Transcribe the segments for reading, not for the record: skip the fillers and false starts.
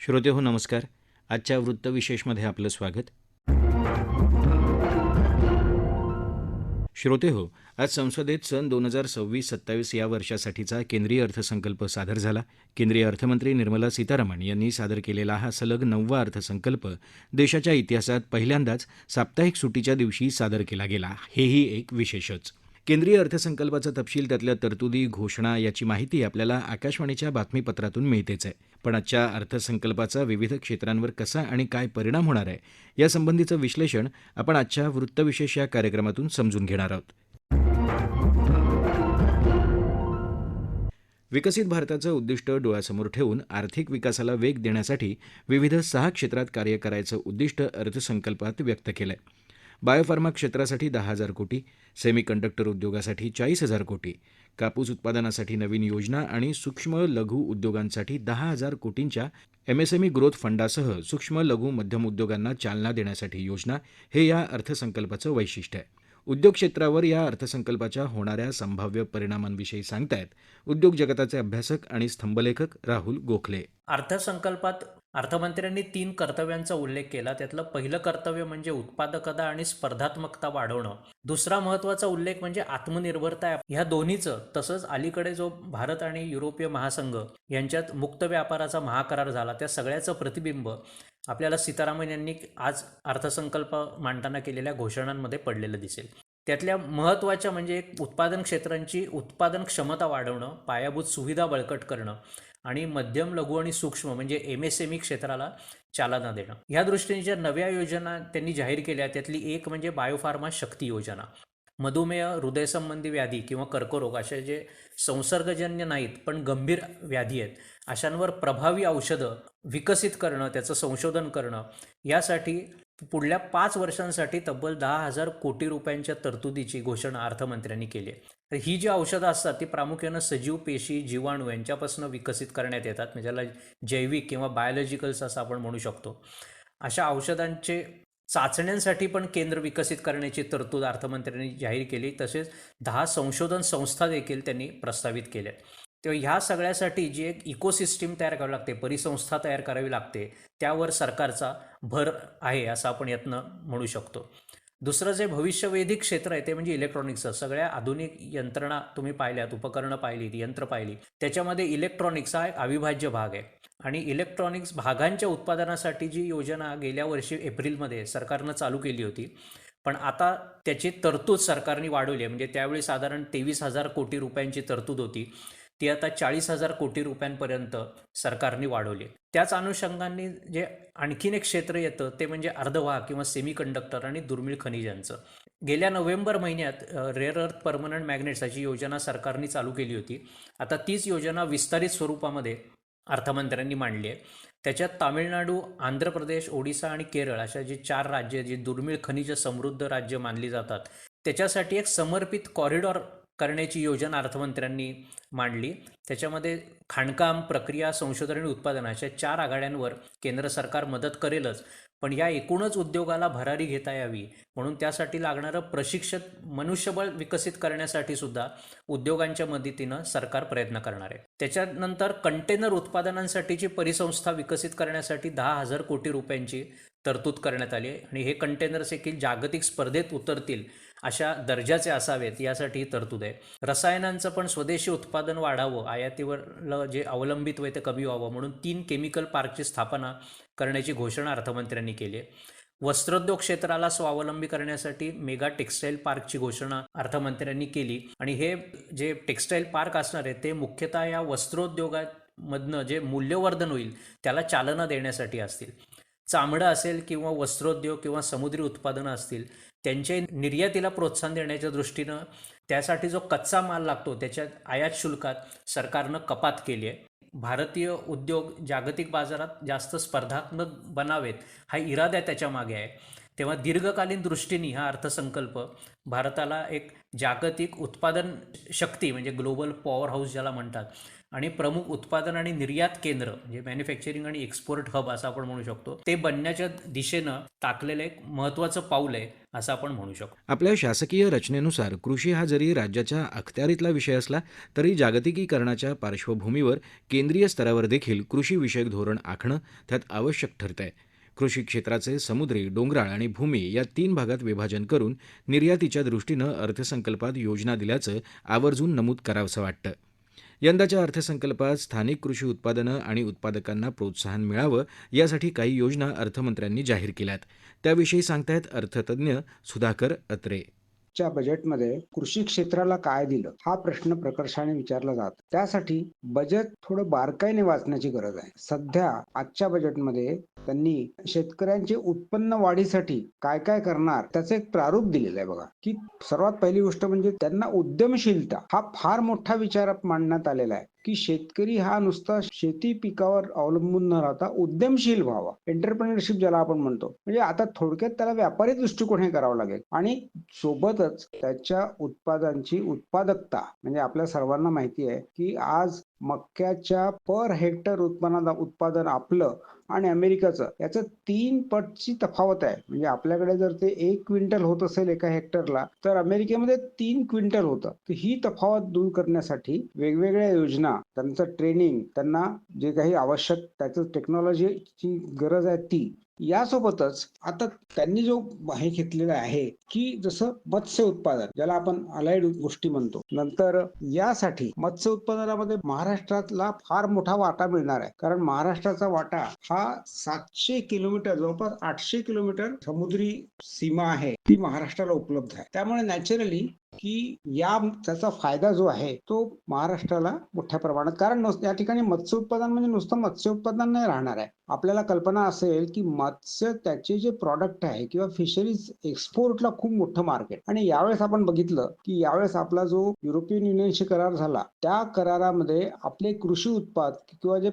श्रोतेहो नमस्कार. आजच्या वृत्तविशेषमध्ये आपलं स्वागत. श्रोतेहो, आज संसदेत सन 2026-27 या वर्षासाठीचा केंद्रीय अर्थसंकल्प सादर झाला. केंद्रीय अर्थमंत्री निर्मला सीतारामन यांनी सादर केलेला हा सलग 9वा अर्थसंकल्प देशाच्या इतिहासात पहिल्यांदाच साप्ताहिक सुट्टीच्या दिवशी सादर केला गेला. हेही एक विशेषच. केंद्रीय अर्थसंकल्पाचा तपशील, त्यातल्या तरतुदी, घोषणा याची माहिती आपल्याला आकाशवाणीच्या बातमीपत्रातून मिळतेच आहे. पण आजच्या अर्थसंकल्पाचा विविध क्षेत्रांवर कसा आणि काय परिणाम होणार आहे यासंबंधीचं विश्लेषण आपण आजच्या वृत्तविशेष या कार्यक्रमातून समजून घेणार आहोत. विकसित भारताचं उद्दिष्ट डोळ्यासमोर ठेवून आर्थिक विकासाला वेग देण्यासाठी विविध 6 क्षेत्रात कार्य करायचं उद्दिष्ट अर्थसंकल्पात व्यक्त केलंय. बायोफार्मा क्षेत्रासाठी 10,000 कोटी, सेमीकंडक्टर उद्योगासाठी 40,000 कोटी, कापूस उत्पादनासाठी नवीन योजना आणि सूक्ष्म लघु उद्योगांसाठी 10,000 कोटींच्या एमएसएमई ग्रोथ फंडासह सूक्ष्म लघु मध्यम उद्योगांना चालना देण्यासाठी योजना, हे या अर्थसंकल्पाचं वैशिष्ट्य आहे. उद्योग क्षेत्रावर या अर्थसंकल्पाच्या होणाऱ्या संभाव्य परिणामांविषयी सांगतायत उद्योग जगताचे अभ्यासक आणि स्तंभलेखक राहुल गोखले. अर्थसंकल्पात अर्थमंत्र्यांनी 3 कर्तव्यांचा उल्लेख केला. त्यातलं पहिलं कर्तव्य म्हणजे उत्पादकता आणि स्पर्धात्मकता वाढवणं. दुसरा महत्त्वाचा उल्लेख म्हणजे आत्मनिर्भरता. ह्या दोन्हीचं, तसंच अलीकडे जो भारत आणि युरोपीय महासंघ यांच्यात मुक्त व्यापाराचा महाकरार झाला, त्या सगळ्याचं प्रतिबिंब आपल्याला सीतारामन यांनी आज अर्थसंकल्प मांडताना केलेल्या घोषणांमध्ये पडलेलं दिसेल. त्यातल्या महत्त्वाच्या म्हणजे एक उत्पादन क्षेत्रांची उत्पादन क्षमता वाढवणं, पायाभूत सुविधा बळकट करणं आणि मध्यम, लघु आणि सूक्ष्म म्हणजे एमएसएमई क्षेत्राला चालना देणं. या दृष्टीने ज्या नव्या योजना त्यांनी जाहीर केल्या, त्यातली एक म्हणजे बायोफार्मा शक्ती योजना. मधुमेह, हृदयसंबंधी व्याधी किंवा कर्करोग असे जे संसर्गजन्य नाहीत पण गंभीर व्याधी आहेत, अशांवर प्रभावी औषधं विकसित करणं, त्याचं संशोधन करणं, यासाठी पुढल्या 5 वर्षांसाठी तब्बल 10,000 कोटी रुपयांच्या तरतुदीची घोषणा अर्थमंत्र्यांनी केली आहे. तर ही जी औषधं असतात ती प्रामुख्यानं सजीव पेशी, जीवाणू यांच्यापासून विकसित करण्यात येतात, म्हणजे ज्याला जैविक किंवा बायोलॉजिकल्स असं आपण म्हणू शकतो. अशा औषधांचे चाचण्यांसाठी पण केंद्र विकसित करण्याची तरतूद अर्थमंत्र्यांनी जाहीर केली. तसेच 10 संशोधन संस्था देखील त्यांनी प्रस्तावित केल्या. तेव्हा ह्या सगळ्यासाठी जी एक इकोसिस्टीम तयार करावी लागते, परिसंस्था तयार करावी लागते, त्यावर सरकारचा भर आहे असं आपण यातनं म्हणू शकतो. दुसरं जे भविष्यवेधी क्षेत्र आहे ते म्हणजे इलेक्ट्रॉनिक्सचं. सगळ्या आधुनिक यंत्रणा तुम्ही पाहिल्यात, उपकरणं पाहिलीत, यंत्र पाहिली, त्याच्यामध्ये इलेक्ट्रॉनिक्स हा एक अविभाज्य भाग आहे. आणि इलेक्ट्रॉनिक्स भागांच्या उत्पादनासाठी जी योजना गेल्या वर्षी एप्रिलमध्ये सरकारनं चालू केली होती, पण आता त्याची तरतूद सरकारने वाढवली आहे. म्हणजे त्यावेळी साधारण 23,000 कोटी रुपयांची तरतूद होती, ती आता 40,000 कोटी रुपयांपर्यंत सरकारने वाढवली. त्याच अनुषंगाने जे आणखीन एक क्षेत्र येतं ते म्हणजे अर्धवाहक किंवा सेमीकंडक्टर आणि दुर्मिळ खनिजांचं. गेल्या नोव्हेंबर महिन्यात रेअर अर्थ परमनंट मॅग्नेट्स अशी योजना सरकारने चालू केली होती. आता तीच योजना विस्तारित स्वरूपामध्ये अर्थमंत्र्यांनी मांडली आहे. त्याच्यात तामिळनाडू, आंध्र प्रदेश, ओडिसा आणि केरळ अशा जी 4 राज्य जी दुर्मिळ खनिज समृद्ध राज्य मानली जातात, त्याच्यासाठी एक समर्पित कॉरिडॉर करण्याची योजना अर्थमंत्र्यांनी मांडली. त्याच्यामध्ये खाणकाम, प्रक्रिया, संशोधन आणि उत्पादन अशा 4 आघाड्यांवर केंद्र सरकार मदत करेलच, पण या एकूणच उद्योगाला भरारी घेता यावी म्हणून त्यासाठी लागणारं प्रशिक्षित मनुष्यबळ विकसित करण्यासाठी सुद्धा उद्योगांच्या मदतीनं सरकार प्रयत्न करणार आहे. त्याच्यानंतर कंटेनर उत्पादनांसाठीची परिसंस्था विकसित करण्यासाठी 10,000 कोटी रुपयांची तरतूद करण्यात आली आहे. आणि हे कंटेनर्स देखील जागतिक स्पर्धेत उतरतील अशा दर्जाचे असावेत यासाठी तरतूद आहे. रसायनांचं पण स्वदेशी उत्पादन वाढावं, आयातीवर जे अवलंबित्व आहे ते कमी व्हावं म्हणून 3 केमिकल पार्कची स्थापना करण्याची घोषणा अर्थमंत्र्यांनी केली आहे. वस्त्रोद्योग क्षेत्राला स्वावलंबी करण्यासाठी मेगा टेक्स्टाईल पार्कची घोषणा अर्थमंत्र्यांनी केली. आणि हे जे टेक्स्टाईल पार्क असणार आहे ते मुख्यतः या वस्त्रोद्योगामधनं जे मूल्यवर्धन होईल त्याला चालना देण्यासाठी असतील. चामडं असेल किंवा वस्त्रोद्योग किंवा समुद्री उत्पादनं असतील, त्यांच्या निर्यातीला प्रोत्साहन देण्याच्या दृष्टीनं त्यासाठी जो कच्चा माल लागतो त्याच्या आयात शुल्कात सरकारनं कपात केली आहे. भारतीय उद्योग जागतिक बाजारात जास्त स्पर्धात्मक बनावेत हा इरादा त्याच्या मागे आहे. तेव्हा दीर्घकालीन दृष्टीने हा अर्थसंकल्प भारताला एक जागतिक उत्पादन शक्ती म्हणजे ग्लोबल पॉवर हाऊस ज्याला म्हणतात आणि प्रमुख उत्पादन आणि निर्यात केंद्र म्हणजे मॅन्युफॅक्चरिंग आणि एक्सपोर्ट हब असं आपण म्हणू शकतो ते बनण्याच्या दिशेनं टाकलेलं एक महत्त्वाचं पाऊल आहे असं आपण म्हणू शकतो. आपल्या शासकीय रचनेनुसार कृषी हा जरी राज्याच्या अखत्यारीतला विषय असला तरी जागतिकीकरणाच्या पार्श्वभूमीवर केंद्रीय स्तरावर देखील कृषी विषयक धोरण आखणं त्यात आवश्यक ठरतंय. कृषी क्षेत्राचे समुद्री, डोंगराळ आणि भूमी या 3 भागात विभाजन करून निर्यातीच्या दृष्टीनं अर्थसंकल्पात योजना दिल्याचं आवर्जून नमूद करावंसं वाटतं. यंदाच्या अर्थसंकल्पात स्थानिक कृषी उत्पादनं आणि उत्पादकांना प्रोत्साहन मिळावं यासाठी काही योजना अर्थमंत्र्यांनी जाहीर केल्यात. त्याविषयी सांगतायत अर्थतज्ज्ञ सुधाकर अत्रे. च्या बजेटमध्ये कृषी क्षेत्राला काय दिलं हा प्रश्न प्रकर्षाने विचारला जातो. त्यासाठी बजेट थोडं बारकाईने वाचण्याची गरज आहे. सध्या आजच्या बजेटमध्ये त्यांनी शेतकऱ्यांचे उत्पन्न वाढीसाठी काय काय करणार त्याचं एक प्रारूप दिलेलं आहे बघा. की सर्वात पहिली गोष्ट म्हणजे त्यांना उद्यमशीलता हा फार मोठा विचार मांडण्यात आलेला आहे की शेतकरी हा नुसता शेती पिकावर अवलंबून न राहता उद्यमशील व्हावा. एंटरप्रेन्योरशिप ज्याला आपण म्हणतो, म्हणजे आता थोडक्यात त्याला व्यापारी दृष्टिकोन हे करावं लागेल आणि सोबतच त्याच्या उत्पादनाची उत्पादकता म्हणजे आपल्या सर्वांना माहिती आहे की आज मक्याच्या पर हेक्टर उत्पादन आपलं आणि अमेरिकेचं याचं 3 पटची तफावत आहे. म्हणजे आपल्याकडे जर ते 1 क्विंटल होत असेल एका हेक्टरला तर अमेरिकेमध्ये 3 क्विंटल होतं. तर ही तफावत दूर करण्यासाठी वेगवेगळ्या योजना, त्यांचं ट्रेनिंग, त्यांना जे काही आवश्यक त्याचं टेक्नॉलॉजीची गरज आहे ती, यासोबतच आता त्यांनी जो हे घेतलेला आहे की जसं मत्स्य उत्पादन ज्याला आपण अलाइड गोष्टी म्हणतो, नंतर यासाठी मत्स्य उत्पादनामध्ये महाराष्ट्रातला फार मोठा वाटा मिळणार आहे. कारण महाराष्ट्राचा वाटा हा 700 किलोमीटर जवळपास 800 किलोमीटर समुद्री सीमा आहे ती महाराष्ट्राला उपलब्ध आहे. त्यामुळे नॅचरली की त्याचा फायदा जो आहे तो महाराष्ट्राला मोठ्या प्रमाणात, कारण या ठिकाणी मत्स्य उत्पादन म्हणजे नुसतं मत्स्य उत्पादन नाही राहणार आहे. आपल्याला कल्पना असेल की मत्स्य त्याचे जे प्रॉडक्ट आहे किंवा फिशरीज एक्सपोर्टला खूप मोठं मार्केट. आणि यावेळेस आपण बघितलं की यावेळेस आपला जो युरोपियन युनियनशी करार झाला त्या करारामध्ये आपले कृषी उत्पाद किंवा जे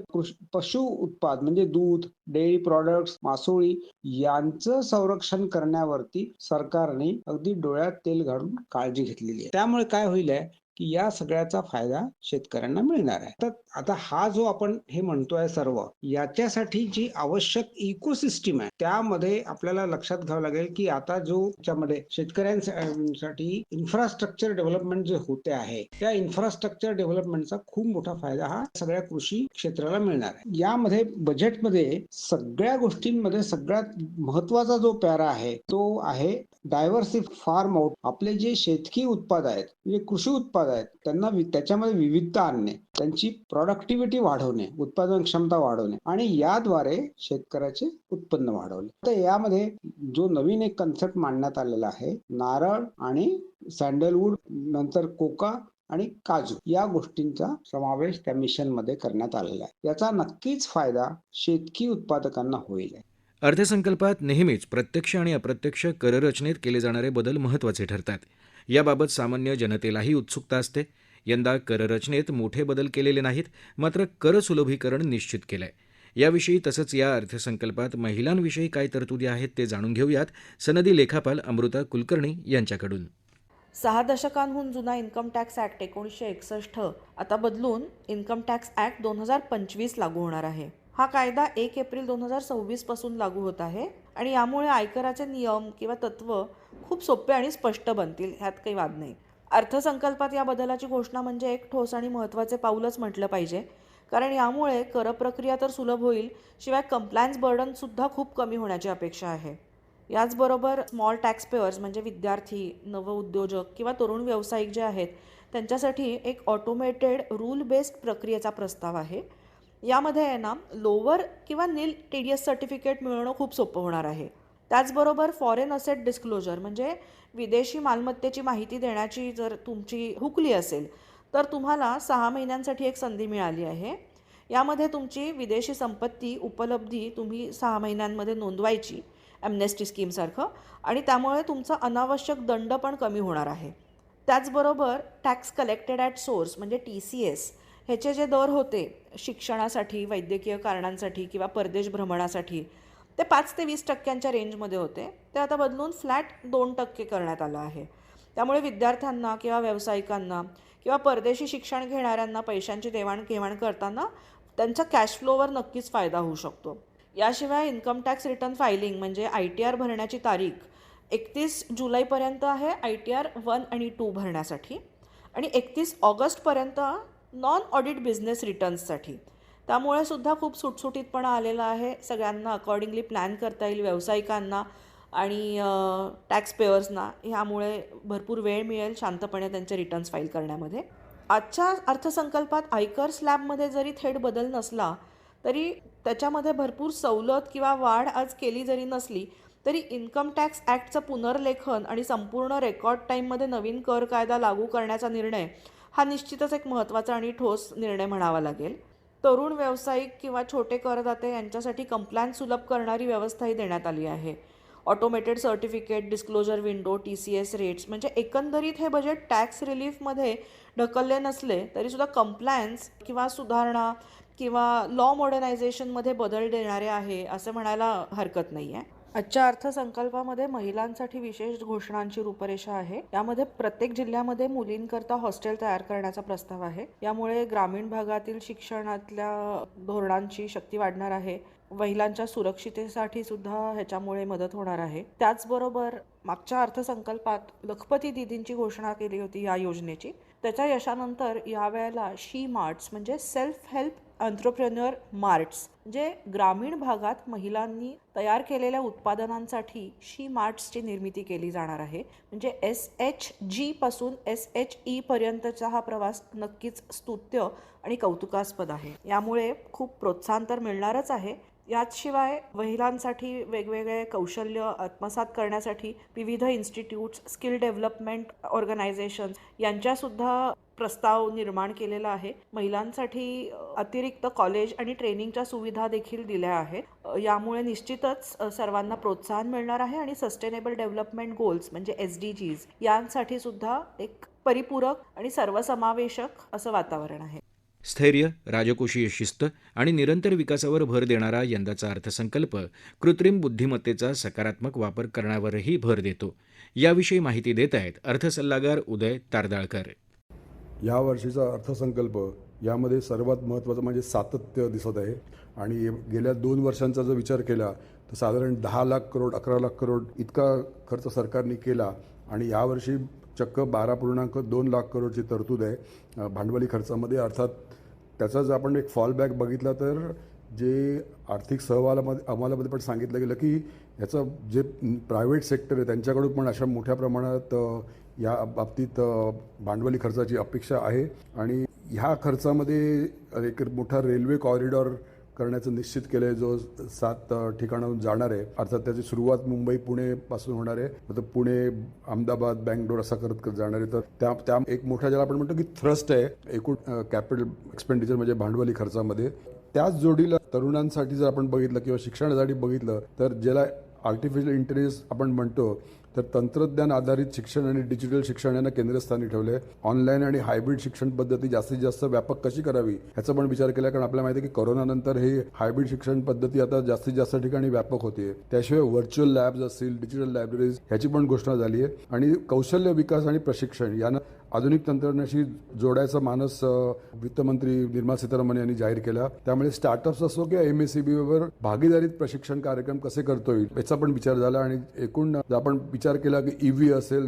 पशु उत्पाद म्हणजे दूध, डेअरी प्रॉडक्ट्स, मासोळी यांचं संरक्षण करण्यावरती सरकारने अगदी डोळ्यात तेल घालून काळजी घेतलेली आहे. त्यामुळे काय होईल आहे की या सगळ्याचा फायदा शेतकऱ्यांना मिळणार आहे. तर आता हा जो आपण हे म्हणतोय सर्व याच्यासाठी जी आवश्यक इकोसिस्टीम आहे त्यामध्ये आपल्याला लक्षात घ्यावं लागेल की आता जो त्याच्यामध्ये शेतकऱ्यांसाठी इन्फ्रास्ट्रक्चर डेव्हलपमेंट जे होते आहे त्या इन्फ्रास्ट्रक्चर डेव्हलपमेंटचा खूप मोठा फायदा हा सगळ्या कृषी क्षेत्राला मिळणार आहे. यामध्ये बजेटमध्ये सगळ्या गोष्टींमध्ये सगळ्यात महत्वाचा जो पॅरा आहे तो आहे डायव्हर्सिफाय फार्म आउट. आपले जे शेतकी उत्पाद आहेत म्हणजे कृषी उत्पाद आहेत त्यांना त्याच्यामध्ये विविधता आणणे, त्यांची प्रोडक्टिव्हिटी वाढवणे, उत्पादन क्षमता वाढवणे आणि याद्वारे शेतकऱ्याचे उत्पन्न वाढवणे. तर यामध्ये जो नवीन एक कन्सेप्ट मांडण्यात आलेला आहे नारळ आणि सँडलवूड, नंतर कोका आणि काजू या गोष्टींचा समावेश त्या मिशन मध्ये करण्यात आलेला आहे. याचा नक्कीच फायदा शेतकी उत्पादकांना होईल. अर्थसंकल्पात नेहमीच प्रत्यक्ष आणि अप्रत्यक्ष कररचनेत केले जाणारे बदल महत्त्वाचे ठरतात. याबाबत सामान्य जनतेलाही उत्सुकता असते. यंदा कररचनेत मोठे बदल केलेले नाहीत, मात्र कर सुलभीकरण निश्चित केलंय. याविषयी तसंच या अर्थसंकल्पात महिलांविषयी काय तरतुदी आहेत ते जाणून घेऊयात सनदी लेखापाल अमृता कुलकर्णी यांच्याकडून. 6 दशकांहून जुना इन्कम टॅक्स ॲक्ट 1961 आता बदलून इन्कम टॅक्स ॲक्ट 2025 लागू होणार आहे. हा कायदा 1 एप्रिल 2026 पासून लागू होत आहे आणि यामुळे आयकराचे नियम किंवा तत्त्व खूप सोपे आणि स्पष्ट बनतील, ह्यात काही वाद नाही. अर्थसंकल्पात या बदलाची घोषणा म्हणजे एक ठोस आणि महत्त्वाचे पाऊलच म्हटलं पाहिजे, कारण यामुळे कर प्रक्रिया तर सुलभ होईल, शिवाय कंप्लायन्स बर्डनसुद्धा खूप कमी होण्याची अपेक्षा आहे. याचबरोबर स्मॉल टॅक्स पेअर्स म्हणजे विद्यार्थी, नवउद्योजक किंवा तरुण व्यावसायिक जे आहेत त्यांच्यासाठी एक ऑटोमेटेड रूल बेस्ड प्रक्रियेचा प्रस्ताव आहे. यामध्ये आहे ना लोअर किंवा नील TDS सर्टिफिकेट मिळवणं खूप सोपं होणार आहे. त्याचबरोबर फॉरेन असेट डिस्क्लोजर म्हणजे विदेशी मालमत्तेची माहिती देण्याची जर तुमची हुकली असेल तर तुम्हाला 6 महिन्यांसाठी एक संधी मिळाली आहे. यामध्ये तुमची विदेशी संपत्ती उपलब्धी तुम्ही 6 महिन्यांमध्ये नोंदवायची ॲम्नेस्टी स्कीमसारखं, आणि त्यामुळे तुमचा अनावश्यक दंड पण कमी होणार आहे. त्याचबरोबर टॅक्स कलेक्टेड ॲट सोर्स म्हणजे TCS ह्याचे जे दर होते शिक्षणासाठी, वैद्यकीय कारणांसाठी किंवा परदेश भ्रमणासाठी, ते 5 ते 20% रेंजमध्ये होते, ते आता बदलून फ्लॅट 2% करण्यात आलं आहे. त्यामुळे विद्यार्थ्यांना किंवा व्यावसायिकांना किंवा परदेशी शिक्षण घेणाऱ्यांना पैशांची देवाणघेवाण करताना त्यांच्या कॅश फ्लोवर नक्कीच फायदा होऊ शकतो. याशिवाय इन्कम टॅक्स रिटर्न फायलिंग म्हणजे ITR भरण्याची तारीख 31 जुलैपर्यंत आहे ITR 1 आणि 2 भरण्यासाठी आणि 31 ऑगस्टपर्यंत नॉन ऑडिट बिझनेस रिटर्न्ससाठी. त्यामुळे सुद्धा खूप सुटसुटीतपणा आलेला आहे. सगळ्यांना अकॉर्डिंगली प्लॅन करता येईल, व्यावसायिकांना आणि टॅक्स पेअर्सना. ह्यामुळे भरपूर वेळ मिळेल शांतपणे त्यांचे रिटर्न्स फाईल करण्यामध्ये. आजच्या अर्थसंकल्पात आयकर स्लॅबमध्ये जरी थेट बदल नसला तरी त्याच्यामध्ये भरपूर सवलत किंवा वाढ आज केली जरी नसली तरी इन्कम टॅक्स ॲक्टचं पुनर्लेखन आणि संपूर्ण रेकॉर्ड टाईममध्ये नवीन कर कायदा लागू करण्याचा निर्णय हा निश्चितच एक महत्त्वाचा आणि ठोस निर्णय म्हणावा लागेल. तरुण व्यावसायिक किंवा छोटे करदाते यांच्यासाठी कंप्लायन्स सुलभ करणारी व्यवस्थाही देण्यात आली आहे. Automated certificate, disclosure window, TCS rates म्हणजे एकंदरीत हे बजेट टॅक्स रिलीफमध्ये ढकलले नसले तरीसुद्धा कंप्लायन्स किंवा सुधारणा किंवा लॉ मॉडर्नायझेशनमध्ये बदल देणारे आहे असं म्हणायला हरकत नाही आहे. आजच्या अर्थसंकल्पामध्ये महिलांसाठी विशेष घोषणांची रूपरेषा आहे. यामध्ये प्रत्येक जिल्ह्यामध्ये मुलींकरता हॉस्टेल तयार करण्याचा प्रस्ताव आहे. यामुळे ग्रामीण भागातील शिक्षणातल्या धोरणांची शक्ती वाढणार आहे. महिलांच्या सुरक्षितेसाठी सुद्धा ह्याच्यामुळे मदत होणार आहे. त्याचबरोबर मागच्या अर्थसंकल्पात लखपती दीदींची घोषणा केली होती या योजनेची. त्याच्या यशानंतर यावेळेला शी मार्ट्स म्हणजे सेल्फ हेल्प एंटरप्रेन्युअर मार्ट्स म्हणजे ग्रामीण भागात महिलांनी तयार केलेल्या उत्पादनांसाठी शी मार्ट्सची निर्मिती केली जाणार आहे. म्हणजे SHG पासून SHE पर्यंतचा हा प्रवास नक्कीच स्तुत्य आणि कौतुकास्पद आहे. यामुळे खूप प्रोत्साहन तर मिळणारच आहे. याशिवाय महिलांसाठी वेगवेगळे कौशल्य आत्मसात करण्यासाठी विविध इन्स्टिट्यूट्स, स्किल डेव्हलपमेंट ऑर्गनायझेशन्स यांच्यासुद्धा प्रस्ताव निर्माण केलेला आहे. महिलांसाठी अतिरिक्त कॉलेज आणि ट्रेनिंगच्या सुविधा देखील दिल्या आहेत. यामुळे निश्चितच सर्वांना प्रोत्साहन मिळणार आहे आणि सस्टेनेबल डेव्हलपमेंट गोल्स म्हणजे SDGs यांसाठी सुद्धा एक परिपूरक आणि सर्वसमावेशक असं वातावरण आहे. स्थैर्य, राजकोषीय शिस्त आणि निरंतर विकासावर भर देणारा यंदाचा अर्थसंकल्प कृत्रिम बुद्धिमत्तेचा सकारात्मक वापर करण्यावरही भर देतो. याविषयी माहिती देत आहेत अर्थसल्लागार उदय तारदाळकर. या वर्षीचा अर्थसंकल्प यामध्ये सर्वात महत्त्वाचं म्हणजे सातत्य दिसत आहे. आणि गेल्या 2 वर्षांचा जर विचार केला तर साधारण 10 लाख करोड 11 लाख करोड इतका खर्च सरकारने केला आणि यावर्षी चक्क 12.2 लाख करोडची तरतूद आहे भांडवली खर्चामध्ये. अर्थात त्याचा जर आपण एक फॉलबॅक बघितला तर जे आर्थिक अहवालामध्ये पण सांगितलं गेलं की याचं जे प्रायव्हेट सेक्टर आहे त्यांच्याकडून पण अशा मोठ्या प्रमाणात या बाबतीत भांडवली खर्चाची अपेक्षा आहे. आणि ह्या खर्चामध्ये एक मोठा रेल्वे कॉरिडॉर करण्याचं निश्चित केलं आहे जो 7 ठिकाणाहून जाणार आहे. अर्थात त्याची सुरुवात मुंबई पुणेपासून होणार आहे. तर पुणे, अहमदाबाद, बँगलोर असा करत जाणार आहे. तर त्या एक मोठा ज्याला आपण म्हणतो की थ्रस्ट आहे एकूण कॅपिटल एक्सपेंडिचर म्हणजे भांडवली खर्चामध्ये. त्याच जोडीला तरुणांसाठी जर आपण बघितलं किंवा शिक्षणासाठी बघितलं तर ज्याला आर्टिफिशियल इंटेलिजन्स आपण म्हणतो तर तंत्रज्ञान आधारित शिक्षण आणि डिजिटल शिक्षण यांना केंद्रस्थानी ठेवले. ऑनलाईन आणि हायब्रिड शिक्षण पद्धती जास्तीत जास्त व्यापक कशी करावी ह्याचा पण विचार केला. कारण आपल्याला माहिती आहे की कोरोनानंतर हे हायब्रिड शिक्षण पद्धती आता जास्तीत जास्त ठिकाणी व्यापक होते. त्याशिवाय व्हर्च्युअल लॅब्स असतील, डिजिटल लायब्ररीज ह्याची पण घोषणा झाली आहे. आणि कौशल्य विकास आणि प्रशिक्षण यांना आधुनिक तंत्रज्ञानाशी जोडायचा मानस वित्तमंत्री निर्मला सीतारामन यांनी जाहीर केला. त्यामुळे स्टार्टअप्स असो किंवा MSCBवर भागीदारीत प्रशिक्षण कार्यक्रम कसे करता येईल याचा पण विचार झाला. आणि एकूण आपण विचार केला की EV असेल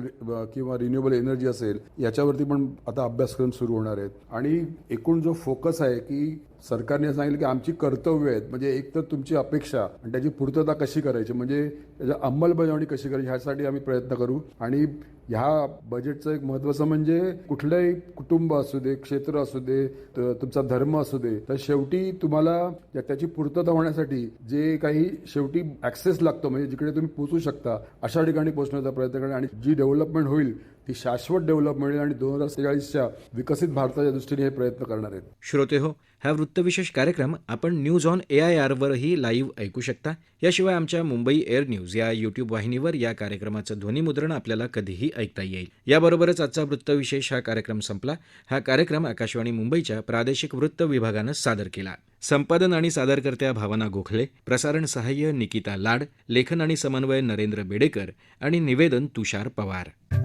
किंवा रिन्युएबल एनर्जी असेल याच्यावरती पण आता अभ्यासक्रम सुरू होणार आहेत. आणि एकूण जो फोकस आहे की सरकारने सांगितलं की आमची कर्तव्य आहेत म्हणजे एक तर तुमची अपेक्षा आणि त्याची पूर्तता कशी करायची म्हणजे त्याची अंमलबजावणी कशी करायची ह्यासाठी आम्ही प्रयत्न करू. आणि ह्या बजेटचं एक महत्त्वाचं म्हणजे कुठलंही कुटुंब असू दे, क्षेत्र असू दे, तुमचा धर्म असू दे, तर शेवटी तुम्हाला त्याची पूर्तता होण्यासाठी जे काही शेवटी ॲक्सेस लागतो म्हणजे जिकडे तुम्ही पोहोचू शकता अशा ठिकाणी पोहोचण्याचा प्रयत्न करा. आणि जी डेव्हलपमेंट होईल ती शाश्वत डेव्हलपमेंट होईल आणि 2043च्या विकसित भारताच्या दृष्टीने हे प्रयत्न करणार आहेत. श्रोतेहो, हा वृत्तविशेष कार्यक्रम आपण न्यूज ऑन AIR वरही लाईव्ह ऐकू शकता. याशिवाय आमच्या मुंबई एअर न्यूज या यूट्यूब वाहिनीवर या कार्यक्रमाचं ध्वनिमुद्रण आपल्याला कधीही ऐकता येईल. याबरोबरच आजचा वृत्तविशेष हा कार्यक्रम संपला. हा कार्यक्रम आकाशवाणी मुंबईच्या प्रादेशिक वृत्त विभागानं सादर केला. संपादन आणि सादरकर्त्या भावना गोखले, प्रसारण सहाय्य निकिता लाड, लेखन आणि समन्वय नरेंद्र बेडेकर आणि निवेदन तुषार पवार.